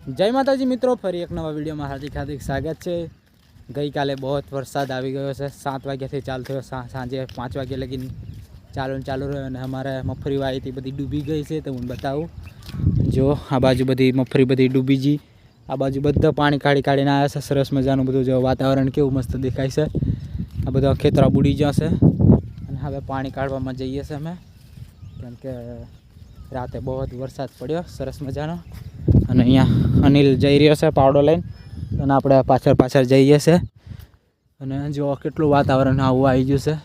जय माताजी मित्रों, फरी एक नवा वीडियो में हार्दिक हार्दिक स्वागत है। गई काले बहुत वरसाद आ गयो है। 7 वाग्याथी चालू थयो, सांजे 5 वाग्या लगी चालू रह्यो अने अमारे मगफળી वाई थी बधी डूबी गई है। तो हूँ बताऊँ, जो आ बाजू बधी मगफળી बधी डूबी जी, आ बाजू बधा पाणी काढ़ी काढ़ीने आव्या छे। सरस मजानुं बधुं जो वातावरण केवुं मस्त देखाय छे। आ बधा खेतरा बूडी गया छे अने हवे पाणी काढवामां जईए छे अमे, केम के राते बहुत वरसाद पड्यो सरस मजानो। अने अहींया अनिल जई रह्यो छे पावडो लईने अने आपणे पाछळ पाछळ जईए छे। अने जो केटलुं वातावरण आवुं आई गयुं छे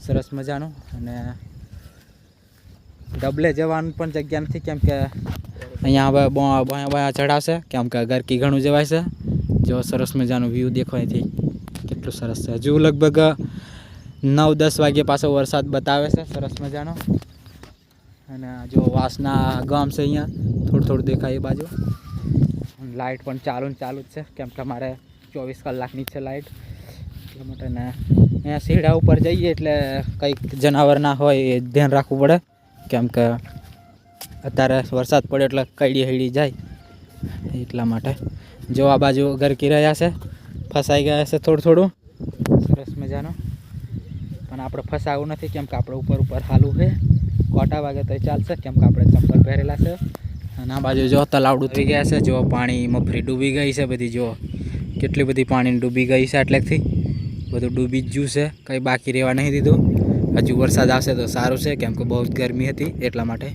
सरस मजानुं। अने डबले जवानी पण जग्या नथी, केम के अहींया हवे बोया बोया चढ़ावशे, केम के गरकी घणुं जवाय छे। जो सरस मजानुं व्यू देखो अहींथी केटलुं सरस छे। हजू लगभग 9-10 वागे पाछो वरसाद बतावे छे सरस मजानो। अने जो वासना गाम छे अहींया थोडुं थोडुं देखाय ए बाजू। लाइट पण चालू ज छे, केम के अमारे 24 कलाकनी छे लाइट। એટલા માટે ને અહીંયા સીડા ઉપર જઈએ એટલે કંઈક જનાવર ના હોય એ ધ્યાન રાખવું પડે, કેમ કે અત્યારે વરસાદ પડે એટલે કઈડી હઈડી જાય એટલા માટે। જો આ બાજુ ગરકી રહ્યા છે, ફસાઈ ગયા છે થોડું થોડું સરસ મજાનું, પણ આપણે ફસાવું નથી કેમ કે આપણે ઉપર ઉપર હાલવું છે। કોટા વાગે તો ચાલશે કેમ કે આપણે ચંપલ પહેરેલા છે। અને આ બાજુ જો તલાવડું થઈ ગયા છે, જો પાણી મગફળી ડૂબી ગઈ છે બધી, જો કેટલી બધી પાણી ડૂબી ગઈ છે। એટલેથી બધું ડૂબી જ ગયું છે, કંઈ બાકી રહેવા નહીં દીધું। હજુ વરસાદ આવશે તો સારું છે, કેમ કે બહુ ગરમી હતી એટલા માટે।